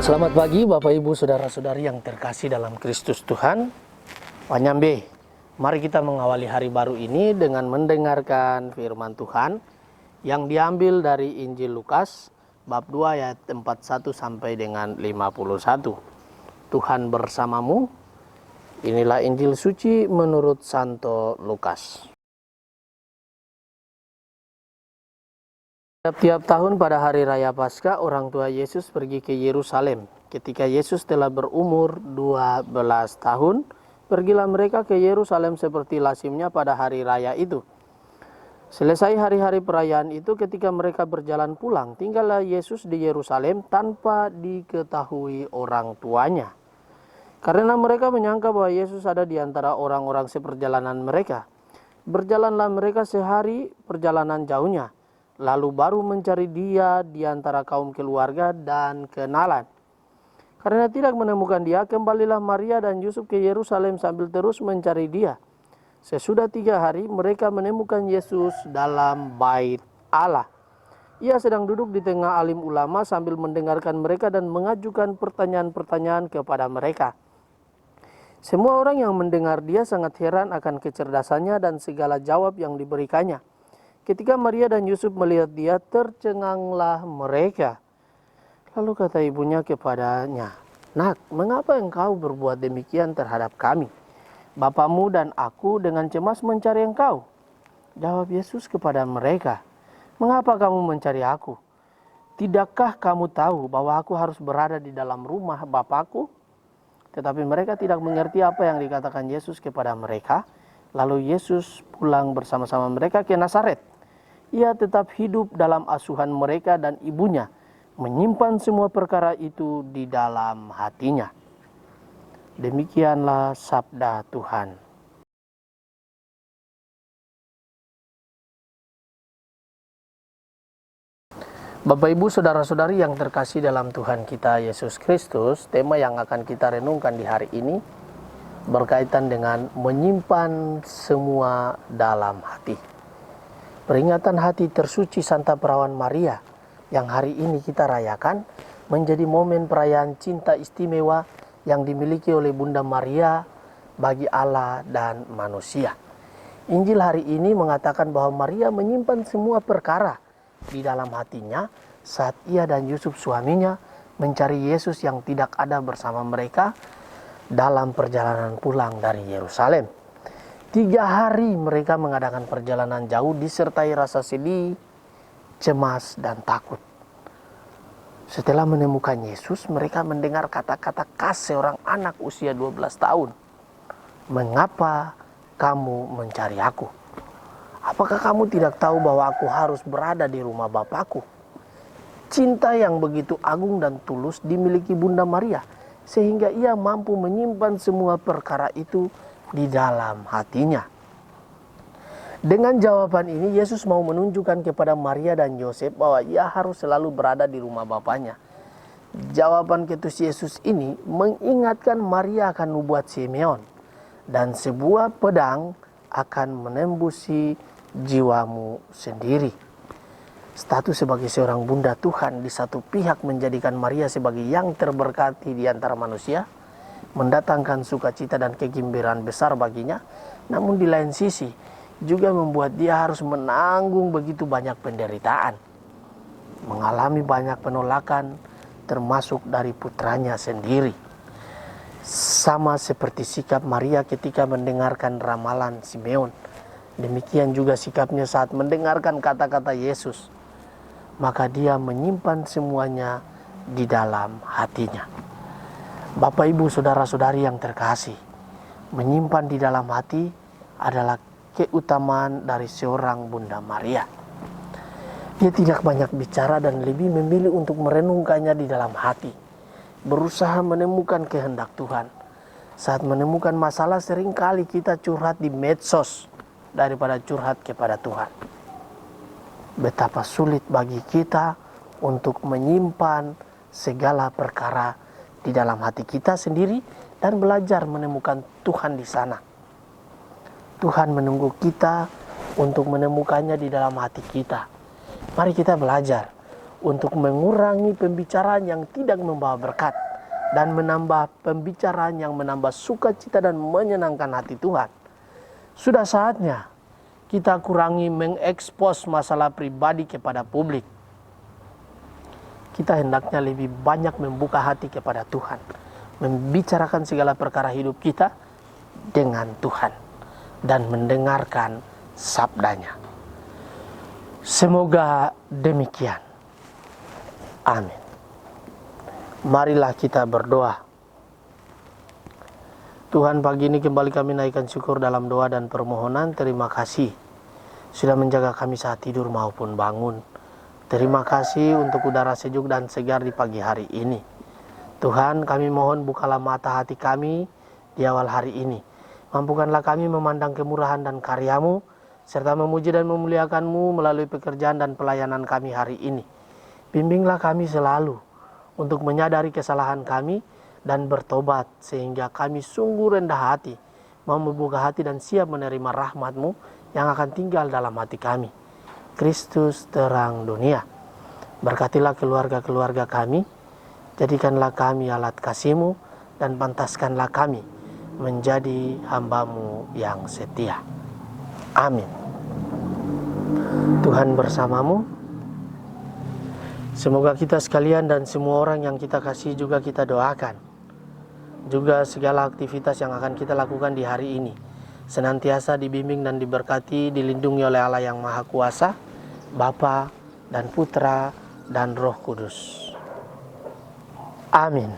Selamat pagi Bapak Ibu Saudara-saudari yang terkasih dalam Kristus Tuhan. Panyambe, mari kita mengawali hari baru ini dengan mendengarkan firman Tuhan yang diambil dari Injil Lukas bab 2 ayat 41 sampai dengan 51. Tuhan bersamamu. Inilah Injil suci menurut Santo Lukas. Tiap tahun pada hari raya Paskah, orang tua Yesus pergi ke Yerusalem. Ketika Yesus telah berumur 12 tahun, pergilah mereka ke Yerusalem seperti lazimnya pada hari raya itu. Selesai hari-hari perayaan itu, ketika mereka berjalan pulang, tinggallah Yesus di Yerusalem tanpa diketahui orang tuanya. Karena mereka menyangka bahwa Yesus ada di antara orang-orang seperjalanan mereka. Berjalanlah mereka sehari perjalanan jauhnya, lalu baru mencari dia di antara kaum keluarga dan kenalan. Karena tidak menemukan dia, kembalilah Maria dan Yusuf ke Yerusalem sambil terus mencari dia. Sesudah 3 hari, mereka menemukan Yesus dalam bait Allah. Ia sedang duduk di tengah alim ulama sambil mendengarkan mereka dan mengajukan pertanyaan-pertanyaan kepada mereka. Semua orang yang mendengar dia sangat heran akan kecerdasannya dan segala jawab yang diberikannya. Ketika Maria dan Yusuf melihat dia, tercenganglah mereka. Lalu kata ibunya kepadanya, "Nak, mengapa engkau berbuat demikian terhadap kami? Bapamu dan aku dengan cemas mencari engkau." Jawab Yesus kepada mereka, "Mengapa kamu mencari aku? Tidakkah kamu tahu bahwa aku harus berada di dalam rumah Bapakku?" Tetapi mereka tidak mengerti apa yang dikatakan Yesus kepada mereka. Lalu Yesus pulang bersama-sama mereka ke Nazaret. Ia tetap hidup dalam asuhan mereka dan ibunya menyimpan semua perkara itu di dalam hatinya. Demikianlah sabda Tuhan. Bapak Ibu Saudara-saudari yang terkasih dalam Tuhan kita Yesus Kristus, tema yang akan kita renungkan di hari ini berkaitan dengan menyimpan semua dalam hati. Peringatan hati tersuci Santa Perawan Maria yang hari ini kita rayakan menjadi momen perayaan cinta istimewa yang dimiliki oleh Bunda Maria bagi Allah dan manusia. Injil hari ini mengatakan bahwa Maria menyimpan semua perkara di dalam hatinya saat ia dan Yusuf suaminya mencari Yesus yang tidak ada bersama mereka dalam perjalanan pulang dari Yerusalem. 3 hari mereka mengadakan perjalanan jauh disertai rasa sedih, cemas, dan takut. Setelah menemukan Yesus, mereka mendengar kata-kata khas seorang anak usia 12 tahun. "Mengapa kamu mencari aku? Apakah kamu tidak tahu bahwa aku harus berada di rumah Bapakku?" Cinta yang begitu agung dan tulus dimiliki Bunda Maria, sehingga ia mampu menyimpan semua perkara itu di dalam hatinya. Dengan jawaban ini, Yesus mau menunjukkan kepada Maria dan Yosef bahwa ia harus selalu berada di rumah Bapaknya. Jawaban ketus Yesus ini mengingatkan Maria akan nubuat Simeon, dan sebuah pedang akan menembusi jiwamu sendiri. Status sebagai seorang bunda Tuhan di satu pihak menjadikan Maria sebagai yang terberkati di antara manusia, mendatangkan sukacita dan kegembiraan besar baginya, namun di lain sisi juga membuat dia harus menanggung begitu banyak penderitaan, mengalami banyak penolakan termasuk dari putranya sendiri. Sama seperti sikap Maria ketika mendengarkan ramalan Simeon, demikian juga sikapnya saat mendengarkan kata-kata Yesus. Maka dia menyimpan semuanya di dalam hatinya. Bapak, Ibu, Saudara-saudari yang terkasih, menyimpan di dalam hati adalah keutamaan dari seorang Bunda Maria. Dia tidak banyak bicara dan lebih memilih untuk merenungkannya di dalam hati, berusaha menemukan kehendak Tuhan. Saat menemukan masalah, seringkali kita curhat di medsos daripada curhat kepada Tuhan. Betapa sulit bagi kita untuk menyimpan segala perkara di dalam hati kita sendiri dan belajar menemukan Tuhan di sana. Tuhan menunggu kita untuk menemukannya di dalam hati kita. Mari kita belajar untuk mengurangi pembicaraan yang tidak membawa berkat dan menambah pembicaraan yang menambah sukacita dan menyenangkan hati Tuhan. Sudah saatnya kita kurangi mengekspos masalah pribadi kepada publik. Kita hendaknya lebih banyak membuka hati kepada Tuhan, membicarakan segala perkara hidup kita dengan Tuhan dan mendengarkan sabdanya. Semoga demikian. Amin. Marilah kita berdoa. Tuhan, pagi ini kembali kami naikkan syukur dalam doa dan permohonan. Terima kasih sudah menjaga kami saat tidur maupun bangun. Terima kasih untuk udara sejuk dan segar di pagi hari ini. Tuhan, kami mohon bukalah mata hati kami di awal hari ini. Mampukanlah kami memandang kemurahan dan karya-Mu, serta memuji dan memuliakan-Mu melalui pekerjaan dan pelayanan kami hari ini. Bimbinglah kami selalu untuk menyadari kesalahan kami dan bertobat, sehingga kami sungguh rendah hati, mau membuka hati dan siap menerima rahmat-Mu yang akan tinggal dalam hati kami. Kristus terang dunia. Berkatilah keluarga-keluarga kami, jadikanlah kami alat kasih-Mu, dan pantaskanlah kami menjadi hamba-Mu yang setia. Amin. Tuhan bersamamu. Semoga kita sekalian dan semua orang yang kita kasih juga kita doakan. Juga segala aktivitas yang akan kita lakukan di hari ini senantiasa dibimbing dan diberkati, dilindungi oleh Allah yang Maha Kuasa, Bapa dan Putra dan Roh Kudus. Amin.